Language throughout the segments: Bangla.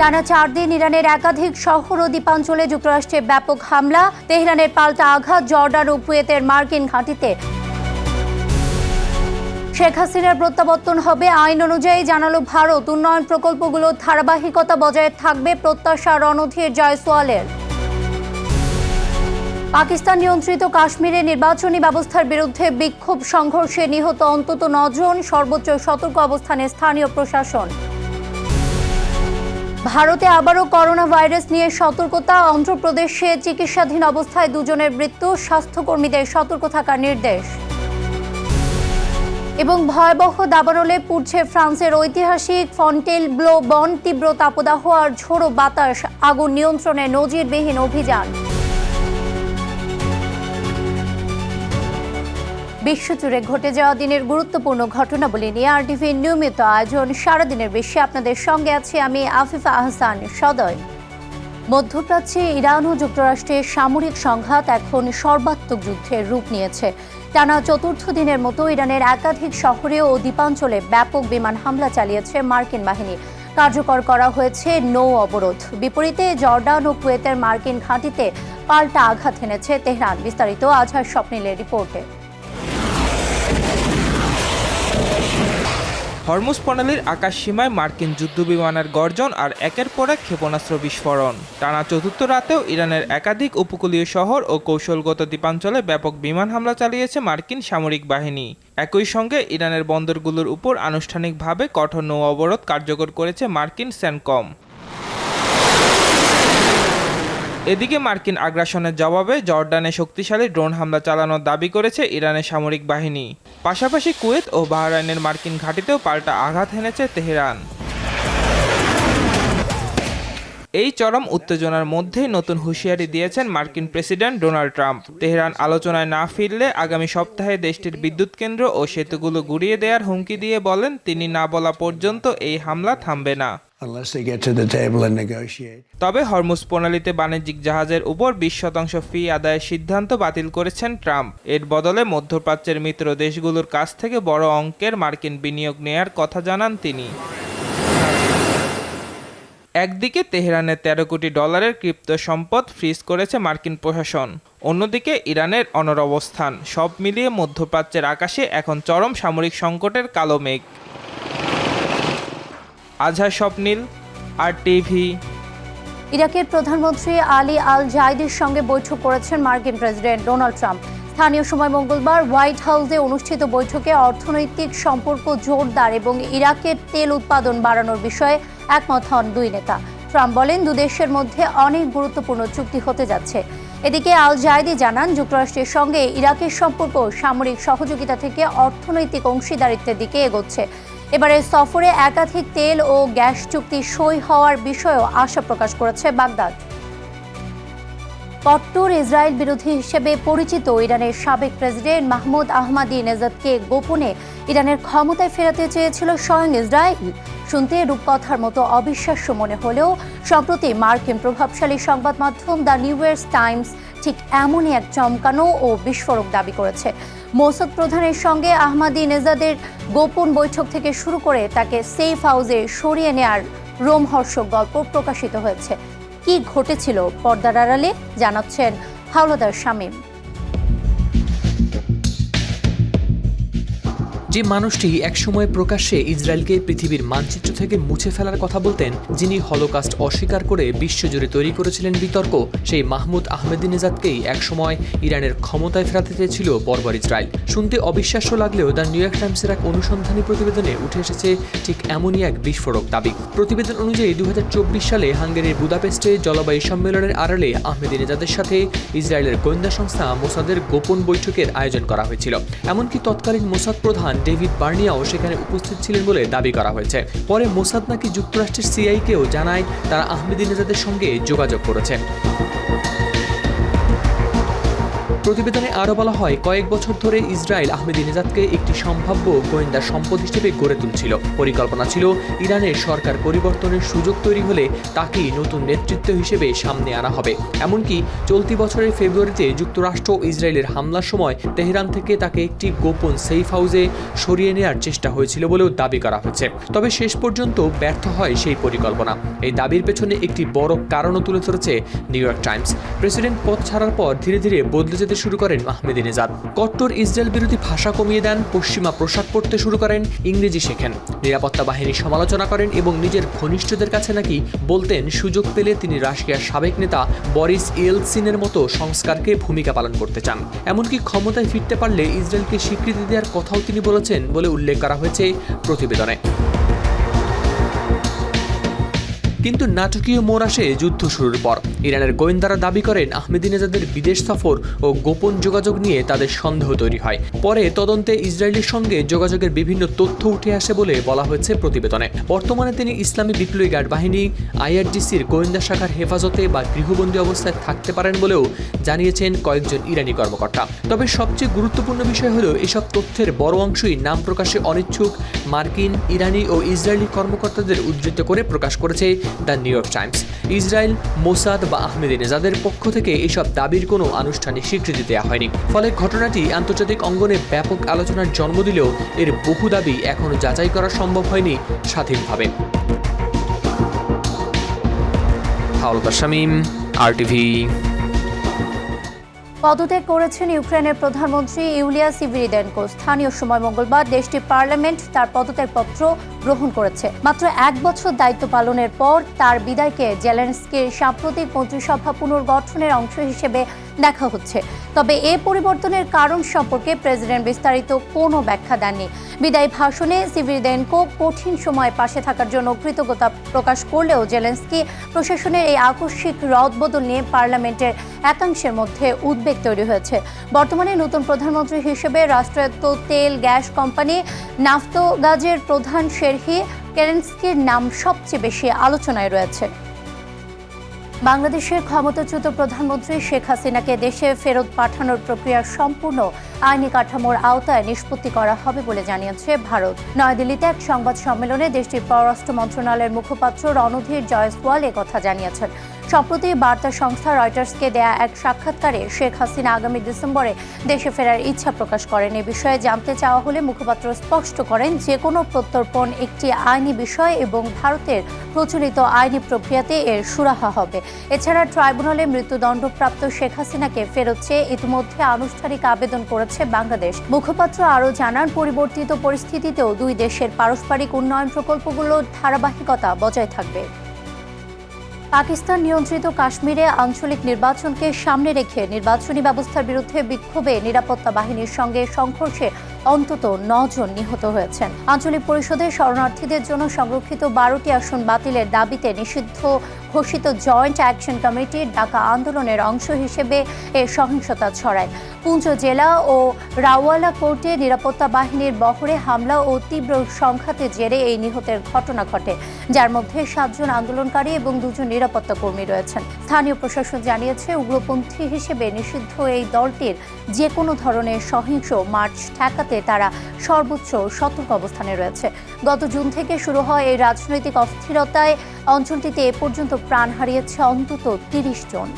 টানা 4 দিন ইরানের একাধিক শহর ও দ্বীপাঞ্চলে যুক্তরাষ্ট্রের ব্যাপক হামলা, তেহরানের পাল্টা আঘাত জর্ডান ও কুয়েতের মার্কিন ঘাঁটিতে। শেখ হাসিনার প্রত্যাবর্তন হবে আইন অনুযায়ী, জানালো ভারত। উন্নয়ন প্রকল্পগুলোর ধারাবাহিকতা বজায় থাকবে, প্রত্যাশা রণধীর জয়সওয়ালের। পাকিস্তান নিয়ন্ত্রিত কাশ্মীরে নির্বাচনী ব্যবস্থার বিরুদ্ধে বিক্ষোভ সংঘর্ষে নিহত অন্তত 9 জন, সর্বোচ্চ সতর্ক অবস্থানে স্থানীয় প্রশাসন। ভারতে আবারও করোনা ভাইরাস নিয়ে সতর্কতা, অন্ধ্রপ্রদেশে চিকিৎসাধীন অবস্থায় 2 জনের মৃত্যু, স্বাস্থ্যকর্মীদের সতর্ক থাকার নির্দেশ। এবং ভয়াবহ দাবানলে পুড়ছে ফ্রান্সের ঐতিহাসিক ফন্টেনব্লো বন, তীব্র তাপদাহ আর ঝোড়ো বাতাস, আগুন নিয়ন্ত্রণে নজিরবিহীন অভিযান। বিশ্বজুড়ে ঘটে যাওয়া দিনের গুরুত্বপূর্ণ ঘটনাবলী নিয়ে আরটিভির নিয়মিত আয়োজন সারাদিনের বেশি আপনাদের সঙ্গে আছি আমি আফিফা আহসান সদয়। মধ্যপ্রাচ্যে ইরান ও যুক্তরাষ্ট্রের সামরিক সংঘাত এখন সর্বাত্মক যুদ্ধের রূপ নিয়েছে। টানা 4র্থ দিনের মতো ইরানের একাধিক শহরে ও দ্বীপাঞ্চলে ব্যাপক বিমান হামলা চালিয়েছে মার্কিন বাহিনী। কার্যকর করা হয়েছে নৌ অবরোধ। বিপরীতে জর্ডান ও কুয়েতের মার্কিন ঘাঁটিতে পাল্টা আঘাত এনেছে তেহরান। বিস্তারিত আজহার স্বপ্নিলের রিপোর্টে। হরমুজ প্রণালীর আকাশ সীমায় মার্কিন যুদ্ধবিমানের গর্জন আর একের পর এক ক্ষেপণাস্ত্র বিস্ফোরণ। টানা 4র্থ রাতেও ইরানের একাধিক উপকূলীয় শহর ও কৌশলগত দ্বীপাঞ্চলে ব্যাপক বিমান হামলা চালিয়েছে মার্কিন সামরিক বাহিনী। একই সঙ্গে ইরানের বন্দরগুলোর উপর আনুষ্ঠানিকভাবে কঠোর নৌ অবরোধ কার্যকর করেছে মার্কিন সেন্টকম। এদিকে মার্কিন আগ্রাসনের জবাবে জর্ডানে শক্তিশালী ড্রোন হামলা চালানোর দাবি করেছে ইরানের সামরিক বাহিনী। পাশাপাশি কুয়েত ও বাহরাইনের মার্কিন ঘাঁটিতেও পাল্টা আঘাত হেনেছে তেহরান। এই চরম উত্তেজনার মধ্যেই নতুন হুঁশিয়ারি দিয়েছেন মার্কিন প্রেসিডেন্ট ডোনাল্ড ট্রাম্প। তেহরান আলোচনায় না ফিরলে আগামী সপ্তাহে দেশটির বিদ্যুৎ কেন্দ্র ও সেতুগুলো গুঁড়িয়ে দেওয়ার হুমকি দিয়ে বলেন, তিনি না বলা পর্যন্ত এই হামলা থামবে না। তবে হরমুজ প্রণালীতে বাণিজ্যিক জাহাজের উপর 20% ফি আদায়ের সিদ্ধান্ত বাতিল করেছেন ট্রাম্প। এর বদলে মধ্যপ্রাচ্যের মিত্র দেশগুলোর কাছ থেকে বড় অঙ্কের মার্কিন বিনিয়োগ নেয়ার কথা জানান তিনি। একদিকে তেহরানের 13 কোটি ডলারের ক্রিপ্টো সম্পদ ফ্রিজ করেছে মার্কিন প্রশাসন, অন্যদিকে ইরানের অনড়-অবস্থান। সব মিলিয়ে মধ্যপ্রাচ্যের আকাশে এখন চরম সামরিক সংকটের কালো মেঘ। আজহার স্বপ্নিল, আরটিভি। ইরাকের প্রধানমন্ত্রী আলী আল জাইদির সঙ্গে বৈঠক করেছেন মার্কিন প্রেসিডেন্ট ডোনাল্ড ট্রাম্প। স্থানীয় সময় মঙ্গলবার হোয়াইট হাউসে অনুষ্ঠিত বৈঠকে অর্থনৈতিক সম্পর্ক জোরদার এবং ইরাকের তেল উৎপাদন বাড়ানোর বিষয়ে একমত হন 2 নেতা। ট্রাম্প বলেন, 2 দেশের মধ্যে অনেক গুরুত্বপূর্ণ চুক্তি হতে যাচ্ছে। এদিকে আল জাইদি জানান, যুক্তরাষ্ট্রের সঙ্গে ইরাকের সম্পর্ক সামরিক সহযোগিতা থেকে অর্থনৈতিক অংশীদারিত্বের দিকে এগোচ্ছে। এবারের সফরে একাধিক তেল ও গ্যাস চুক্তি সই হওয়ার বিষয়েও আশা প্রকাশ করেছে বাগদাদ। কট্টর ইসরায়েল বিরোধী হিসেবে পরিচিত ইরানের সাবেক প্রেসিডেন্ট মাহমুদ আহমাদিনেজাদকে গোপনে ইরানের ক্ষমতায় ফেরাতে চেয়েছিল স্বয়ং ইসরায়েল। শুনতে রূপকথার মতো অবিশ্বাস্য মনে হলেও সম্প্রতি মার্কিন প্রভাবশালী সংবাদ মাধ্যম দ্য নিউ ইয়র্ক টাইমস ঠিক এমনই এক চমকানো ও বিস্ফোরক দাবি করেছে। মোসাদ প্রধানের সঙ্গে আহমাদিনেজাদের গোপন বৈঠক থেকে শুরু করে তাকে সেফ হাউসে সরিয়ে নেয়ার রোমহর্ষক গল্প প্রকাশিত হয়েছে। কি ঘটেছিল পর্দার আড়ালে, জানাচ্ছেন হাওলাদার শামীম। যে মানুষটি একসময় প্রকাশ্যে ইসরায়েলকে পৃথিবীর মানচিত্র থেকে মুছে ফেলার কথা বলতেন, যিনি হলোকাস্ট অস্বীকার করে বিশ্বজুড়ে তৈরি করেছিলেন বিতর্ক, সেই মাহমুদ আহমেদিনেজাদকেই একসময় ইরানের ক্ষমতায় ফেরাতে চেয়েছিল বর্বর ইসরায়েল। শুনতে অবিশ্বাস্য লাগলেও দ্য নিউ ইয়র্ক টাইমসের এক অনুসন্ধানী প্রতিবেদনে উঠে এসেছে ঠিক এমনই এক বিস্ফোরক দাবি। প্রতিবেদন অনুযায়ী 2024 সালে হাঙ্গেরির বুদাপেস্টে জলবায়ু সম্মেলনের আড়ালে আহমেদিনেজাদের সাথে ইসরায়েলের গোয়েন্দা সংস্থা মোসাদের গোপন বৈঠকের আয়োজন করা হয়েছিল। এমনকি তৎকালীন মোসাদ প্রধান ডেভিড বার্নিয়াও সেখানে উপস্থিত ছিলেন বলে দাবি করা হয়েছে। পরে মোসাদ নাকি যুক্তরাষ্ট্রের সিআইকেও জানায় তারা আহমেদিনেজাদের সঙ্গে যোগাযোগ করেছেন। প্রতিবেদনে আরও বলা হয়, কয়েক বছর ধরে ইসরায়েল আহমেদিনেজাদকে একটি সম্ভাব্য গোয়েন্দা সম্পদ হিসেবে গড়ে তুলছিল। পরিকল্পনা ছিল ইরানের সরকার পরিবর্তনের সুযোগ তৈরি হলে তাকেই নতুন নেতৃত্ব হিসেবে সামনে আনা হবে। এমনকি চলতি বছরের ফেব্রুয়ারিতে যুক্তরাষ্ট্র ও ইসরায়েলের হামলার সময় তেহরান থেকে তাকে একটি গোপন সেফ হাউসে সরিয়ে নেওয়ার চেষ্টা হয়েছিল বলেও দাবি করা হয়েছে। তবে শেষ পর্যন্ত ব্যর্থ হয় সেই পরিকল্পনা। এই দাবির পেছনে একটি বড় কারণও তুলে ধরেছে নিউ ইয়র্ক টাইমস। প্রেসিডেন্ট পদ ছাড়ার পর ধীরে ধীরে বদলে যেতে শুরু করেন আহমেদিনেজাদ। কট্টর ইসরায়েল বিরোধী ভাষা কমিয়ে দেন, পশ্চিমা পোশাক পরতে শুরু করেন, ইংরেজি শেখেন, নিরাপত্তা বাহিনীর সমালোচনা করেন এবং নিজের ঘনিষ্ঠদের কাছে নাকি বলতেন সুযোগ পেলে তিনি রাশিয়ার সাবেক নেতা বরিস ইয়েলসিনের মতো সংস্কারকে ভূমিকা পালন করতে চান। এমনকি ক্ষমতায় ফিরতে পারলে ইসরায়েলকে স্বীকৃতি দেওয়ার কথাও তিনি বলেছেন বলে উল্লেখ করা হয়েছে প্রতিবেদনে। কিন্তু নাটকীয় মোড় আসে যুদ্ধ শুরুর পর। ইরানের গোয়েন্দারা দাবি করেন আহমেদিনেজাদের বিদেশ সফর ও গোপন যোগাযোগ নিয়ে তাদের সন্দেহ তৈরি হয়। পরে তদন্তে ইসরায়েলের সঙ্গে যোগাযোগের বিভিন্ন তথ্য উঠে আসে বলে বলা হয়েছে প্রতিবেদনে। বর্তমানে তিনি ইসলামী বিপ্লবী গার্ড বাহিনী IRGCর গোয়েন্দা শাখার হেফাজতে বা গৃহবন্দী অবস্থায় থাকতে পারেন বলেও জানিয়েছেন কয়েকজন ইরানি কর্মকর্তা। তবে সবচেয়ে গুরুত্বপূর্ণ বিষয় হলো এসব তথ্যের বড় অংশই নাম প্রকাশে অনিচ্ছুক মার্কিন, ইরানি ও ইসরায়েলি কর্মকর্তাদের উদ্ধৃত করে প্রকাশ করেছে the new York Times. Israel, Mossad বা আহমেদিনেজাদের পক্ষ থেকে এসব দাবির কোনো আনুষ্ঠানিক স্বীকৃতি দেওয়া হয়নি। ফলে ঘটনাটি আন্তর্জাতিক অঙ্গনে ব্যাপক আলোচনার জন্ম দিলেও এর বহু দাবি এখনও যাচাই করা সম্ভব হয়নি স্বাধীনভাবে। হাওলাদার শামীম, RTV। পদত্যাগ করেছেন ইউক্রেনের প্রধানমন্ত্রী ইউলিয়া সিভিরিদেনকো। স্থানীয় সময় মঙ্গলবার দেশটির পার্লামেন্ট তার পদত্যাগপত্র গ্রহণ করেছে। মাত্র 1 বছর দায়িত্ব পালনের পর তার বিদায়কে জেলেনস্কির সাম্প্রতিক মন্ত্রিসভা পুনর্গঠনের অংশ হিসেবে দেখা হচ্ছে। তবে এ পরিবর্তনের কারণ সম্পর্কে প্রেসিডেন্ট বিস্তারিত কোনো ব্যাখ্যা দেননি। বিদায়ী ভাষণে সিভিরিদেনকো কঠিন সময়ে পাশে থাকার জন্য কৃতজ্ঞতা প্রকাশ করলেও জেলেনস্কি প্রশাসনের এই আকস্মিক রদবদল নিয়ে পার্লামেন্টের একাংশের মধ্যে উদ্বেগ তৈরি হয়েছে। বর্তমানে নতুন প্রধানমন্ত্রী হিসেবে রাষ্ট্রায়ত্ত তেল গ্যাস কোম্পানি নাফতগাজের প্রধান সেরহি কেরেনস্কির নাম সবচেয়ে বেশি আলোচনায় রয়েছে। বাংলাদেশের ক্ষমতাচ্যুত প্রধানমন্ত্রী শেখ হাসিনাকে দেশে ফেরত পাঠানোর প্রক্রিয়া সম্পূর্ণ আইনি কাঠামোর আওতায় নিষ্পত্তি করা হবে বলে জানিয়েছে ভারত। নয়াদিল্লিতে এক সংবাদ সম্মেলনে দেশটির পররাষ্ট্র মন্ত্রণালয়ের মুখপাত্র রণধীর জয়সওয়াল কথা জানিয়েছেন। সম্প্রতি বার্তা সংস্থা রয়টার্সকে দেয়া এক সাক্ষাৎকারে শেখ হাসিনা আগামী ডিসেম্বরে দেশে ফেরার ইচ্ছা প্রকাশ করেন। এ বিষয়ে জানতে চাওয়া হলে মুখপাত্র স্পষ্ট করেন, যে কোনো প্রত্যর্পণ একটি আইনি বিষয় এবং ভারতের প্রচলিত আইনি প্রক্রিয়াতে এর সুরাহা হবে। এছাড়া ট্রাইব্যুনালে মৃত্যুদণ্ডপ্রাপ্ত শেখ হাসিনাকে ফেরত চেয়ে ইতিমধ্যে আনুষ্ঠানিক আবেদন করেছে বাংলাদেশ। মুখপাত্র আরও জানান, পরিবর্তিত পরিস্থিতিতেও দুই দেশের পারস্পরিক উন্নয়ন প্রকল্পগুলোর ধারাবাহিকতা বজায় থাকবে। পাকিস্তান নিয়ন্ত্রিত কাশ্মীরে আঞ্চলিক নির্বাচনকে সামনে রেখে নির্বাচনী ব্যবস্থার বিরুদ্ধে বিক্ষোভে নিরাপত্তা বাহিনীর সঙ্গে সংঘর্ষে অন্তত 9 জন নিহত হয়েছেন। আঞ্চলিক পরিষদে শরণার্থীদের জন্য সংরক্ষিত 12টি আসন বাতিলের দাবিতে নিষিদ্ধ ঘোষিত জয়েন্ট অ্যাকশন কমিটির ডাকা আন্দোলনের অংশ হিসেবে এ সহিংসতা ছড়ায়। পুঞ্চ জেলা ও রাওয়ালা কোর্টে নিরাপত্তা বাহিনীর বহরে হামলা ও তীব্র সংঘাতের জেরে এই নিহতের ঘটনা ঘটে, যার মধ্যে 7 জন আন্দোলনকারী এবং 2 জন নিরাপত্তা কর্মী রয়েছেন। স্থানীয় প্রশাসন জানিয়েছে, উগ্রপন্থী হিসেবে নিষিদ্ধ এই দলটির যে কোনো ধরনের সহিংস মার্চ ঠেকাতে তারা সর্বোচ্চ সতর্ক অবস্থানে রয়েছে। গত জুন থেকে শুরু হয় এই রাজনৈতিক অস্থিরতায় অঞ্চলটিতে এ পর্যন্ত প্রাণ হারিয়েছে অন্তত 30 জন।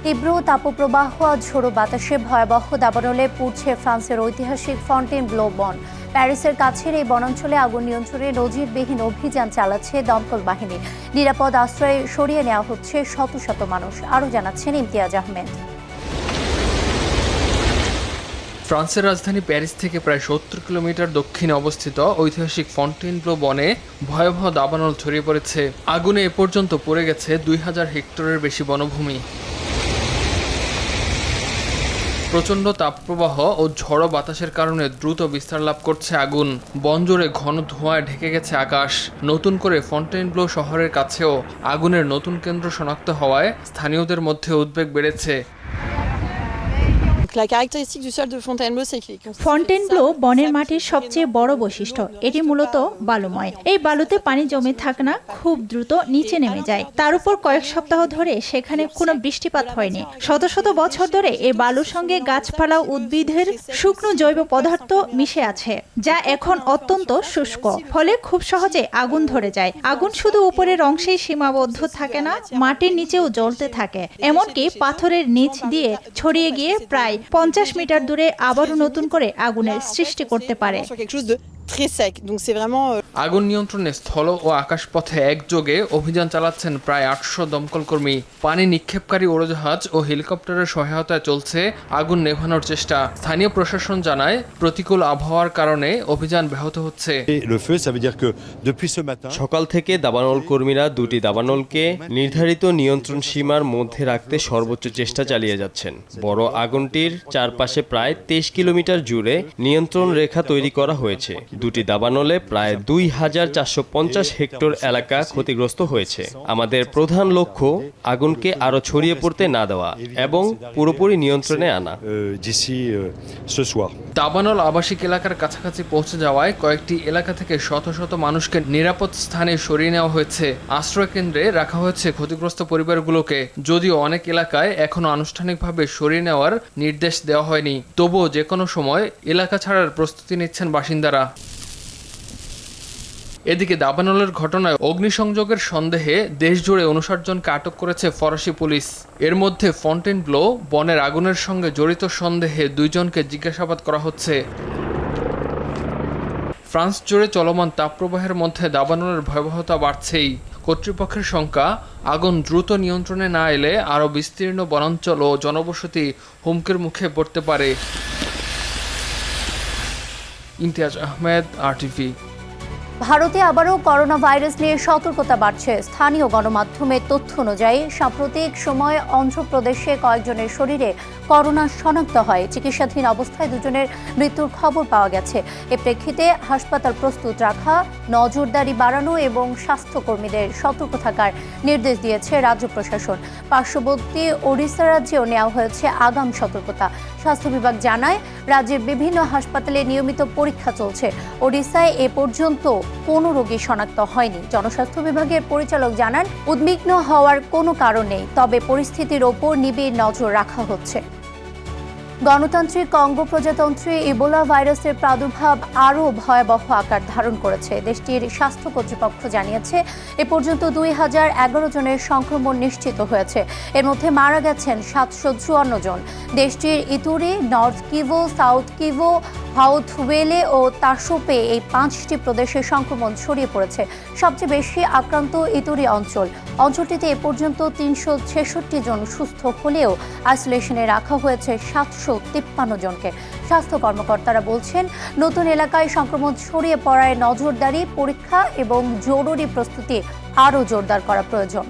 তীব্র তাপপ্রবাহ আর ঝোড়ো বাতাসে ভয়াবহ দাবানলে পুড়ছে ফ্রান্সের ঐতিহাসিক ফন্টেনব্লো বন। প্যারিসের কাছের এই বনাঞ্চলে আগুন নিয়ন্ত্রণে নজিরবিহীন অভিযান চালাচ্ছে দমকল বাহিনী। নিরাপদ আশ্রয়ে সরিয়ে নেওয়া হচ্ছে শত শত মানুষ। আরও জানাচ্ছেন ইমতিয়াজ আহমেদ। ফ্রান্সের রাজধানী প্যারিস থেকে প্রায় 70 কিলোমিটার দক্ষিণে অবস্থিত ঐতিহাসিক ফন্টেনব্লো বনে ভয়াবহ দাবানল ছড়িয়ে পড়েছে। আগুনে এ পর্যন্ত পড়ে গেছে 2000 হেক্টরের বেশি বনভূমি। প্রচণ্ড তাপপ্রবাহ ও ঝড়ো বাতাসের কারণে দ্রুত বিস্তার লাভ করছে আগুন। বনজোরে ঘন ধোঁয়ায় ঢেকে গেছে আকাশ। নতুন করে ফন্টেনব্লো শহরের কাছেও আগুনের নতুন কেন্দ্র শনাক্ত হওয়ায় স্থানীয়দের মধ্যে উদ্বেগ বেড়েছে। La caractéristique du sol de Fontainebleau, c'est qu'il est constitué de ফন্টেনব্লো sable, বনের sable মাটির qui সবচেয়ে বড় বৈশিষ্ট্য এটি মূলত বালুময়। এই বালুতে পানি জমে থাকে না, খুব দ্রুত নিচে নেমে যায়। তার উপর কয়েক সপ্তাহ ধরে সেখানে কোনো বৃষ্টিপাত হয়নি। শত শত বছর ধরে এই বালুর সঙ্গে গাছপালা উদ্ভিদের শুকনো জৈব পদার্থ মিশে আছে, যা এখন অত্যন্ত শুষ্ক, ফলে খুব সহজে আগুন ধরে যায়। আগুন শুধু উপরের অংশেই সীমাবদ্ধ থাকে না, মাটির নিচেও জ্বলতে থাকে, এমনকি পাথরের নিচ দিয়ে ছড়িয়ে গিয়ে প্রায় 50 মিটার দূরে আবারও নতুন করে আগুনের সৃষ্টি করতে পারে। sur quelque chose de très sec. Donc c'est vraiment আগুন নিয়ন্ত্রণে স্থল ও আকাশপথে একযোগে অভিযান চালাচ্ছেন প্রায় 800 দমকল কর্মী। পানি নিক্ষেপকারী উড়োজাহাজ ও হেলিকপ্টারের সহায়তায় চলছে আগুন নেভানোর চেষ্টা। স্থানীয় প্রশাসন জানায়, প্রতিকূল আবহাওয়ার কারণে অভিযান ব্যাহত হচ্ছে। সকাল থেকে দাবানল কর্মীরা দুটি দাবানলকে নির্ধারিত নিয়ন্ত্রণ সীমার মধ্যে রাখতে সর্বোচ্চ চেষ্টা চালিয়ে যাচ্ছেন। বড় আগুনটির চারপাশে প্রায় 23 কিলোমিটার জুড়ে নিয়ন্ত্রণ রেখা তৈরি করা হয়েছে। দুটি দাবানলে প্রায় 2450 হেক্টর এলাকা ক্ষতিগ্রস্ত হয়েছে। আমাদের প্রধান লক্ষ্য আগুনকে আরো ছড়িয়ে পড়তে না দেওয়া এবং পুরোপুরি নিয়ন্ত্রণে আনা। দাবানল আবাসিক এলাকার কাছাকাছি পৌঁছে যাওয়ায় কয়েকটি এলাকা থেকে শত শত মানুষকে নিরাপদ স্থানে সরিয়ে নেওয়া হয়েছে। আশ্রয় কেন্দ্রে রাখা হয়েছে ক্ষতিগ্রস্ত পরিবারগুলোকে। যদিও অনেক এলাকায় এখনো আনুষ্ঠানিকভাবে সরিয়ে নেওয়ার নির্দেশ দেওয়া হয়নি, তবুও যে কোনো সময় এলাকা ছাড়ার প্রস্তুতি নিচ্ছেন বাসিন্দারা। এদিকে দাবানলের ঘটনায় অগ্নিসংযোগের সন্দেহে দেশজুড়ে 59 জনকে আটক করেছে ফরাসি পুলিশ। এর মধ্যে ফন্টেনব্লো বনের আগুনের সঙ্গে জড়িত সন্দেহে 2 জনকে জিজ্ঞাসাবাদ করা হচ্ছে। ফ্রান্স জুড়ে চলমান তাপপ্রবাহের মধ্যে দাবানলের ভয়াবহতা বাড়ছেই। কর্তৃপক্ষের শঙ্কা, আগুন দ্রুত নিয়ন্ত্রণে না এলে আরও বিস্তীর্ণ বনাঞ্চল ও জনবসতি হুমকির মুখে পড়তে পারে। ইমতিয়াজ আহমেদ, RTV। ভারতে আবারও করোনা ভাইরাস নিয়ে সতর্কতা বাড়ছে। স্থানীয় গণমাধ্যমের তথ্য অনুযায়ী সাম্প্রতিক সময়ে অন্ধ্রপ্রদেশে কয়েকজনের শরীরে করোনা শনাক্ত হয়। চিকিৎসাধীন অবস্থায় 2 জনের মৃত্যুর খবর পাওয়া গেছে। এ প্রেক্ষিতে হাসপাতাল প্রস্তুত রাখা, নজরদারি বাড়ানো এবং স্বাস্থ্যকর্মীদের সতর্ক থাকার নির্দেশ দিয়েছে রাজ্য প্রশাসন। পার্শ্ববর্তী ওড়িশা রাজ্যেও নেওয়া হয়েছে আগাম সতর্কতা। স্বাস্থ্য বিভাগ জানায়, রাজ্যের বিভিন্ন হাসপাতালে নিয়মিত পরীক্ষা চলছে। ওড়িশায় এ পর্যন্ত কোনো রোগী শনাক্ত হয়নি। জনস্বাস্থ্য বিভাগের পরিচালক জানান, উদ্বিগ্ন হওয়ার কোনো কারণ নেই, তবে পরিস্থিতির ওপর নিবিড় নজর রাখা হচ্ছে। গণতান্ত্রিক কঙ্গো প্রজাতন্ত্রে ইবোলা ভাইরাসের প্রাদুর্ভাব আরও ভয়াবহ আকার ধারণ করেছে। দেশটির স্বাস্থ্য কর্তৃপক্ষ জানিয়েছে, এ পর্যন্ত 2011 জনের সংক্রমণ নিশ্চিত হয়েছে। এর মধ্যে মারা গেছেন 754 জন। দেশটির ইতুরি, নর্থ কিভু, সাউথ কিভু, হাউথওয়েলে ও তাসোপে এই 5টি প্রদেশে সংক্রমণ ছড়িয়ে পড়েছে। সবচেয়ে বেশি আক্রান্ত ইতুরি অঞ্চল। অঞ্চলটিতে এ পর্যন্ত 366 জন সুস্থ হলেও আইসোলেশনে রাখা হয়েছে 753 জনকে। স্বাস্থ্য কর্মকর্তারা বলছেন, নতুন এলাকায় সংক্রমণ ছড়িয়ে পড়ায় নজরদারি, পরীক্ষা এবং জরুরি প্রস্তুতি আরও জোরদার করা প্রয়োজন।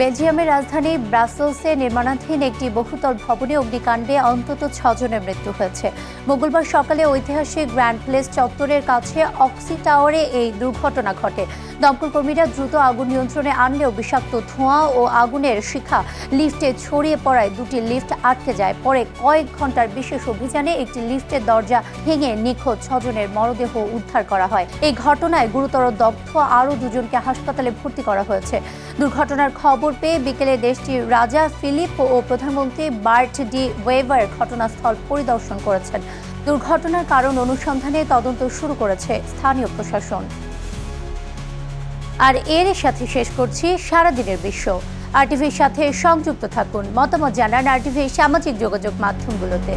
বেলজিয়ামের রাজধানী ব্রাসেলসে নির্মাণাধীন একটি বহুতল ভবনে অগ্নিকাণ্ডে অন্তত 6 জনের মৃত্যু হয়েছে। মঙ্গলবার সকালে ঐতিহাসিক গ্র্যান্ড প্লেস চত্বরের কাছে অক্সি টাওয়ারে এই দুর্ঘটনা ঘটে। দমকল কর্মীরা দ্রুত আগুন নিয়ন্ত্রণে আনলেও বিষাক্ত ধোঁয়া ও আগুনের শিখা লিফটে ছড়িয়ে পড়ায় 2টি লিফট আটকে যায়। পরে কয়েক ঘন্টার বিশেষ অভিযানে একটি লিফটের দরজা ভেঙে নিখোঁজ 6 জনের মরদেহ উদ্ধার করা হয়। এই ঘটনায় গুরুতর দগ্ধ আরও 2 জনকে হাসপাতালে ভর্তি করা হয়েছে। দুর্ঘটনার খবর পেয়ে বিকেলে দেশটির রাজা ফিলিপ ও প্রধানমন্ত্রী বার্ট ডি ওয়েভার ঘটনাস্থল পরিদর্শন করেছেন। দুর্ঘটনার কারণ অনুসন্ধানে তদন্ত শুরু করেছে স্থানীয় প্রশাসন। আর এর সাথে শেষ করছি সারাদিনের বিশ্ব। RTVর সাথে সংযুক্ত থাকুন, মতামত জানান RTVর সামাজিক যোগাযোগ মাধ্যমগুলোতে।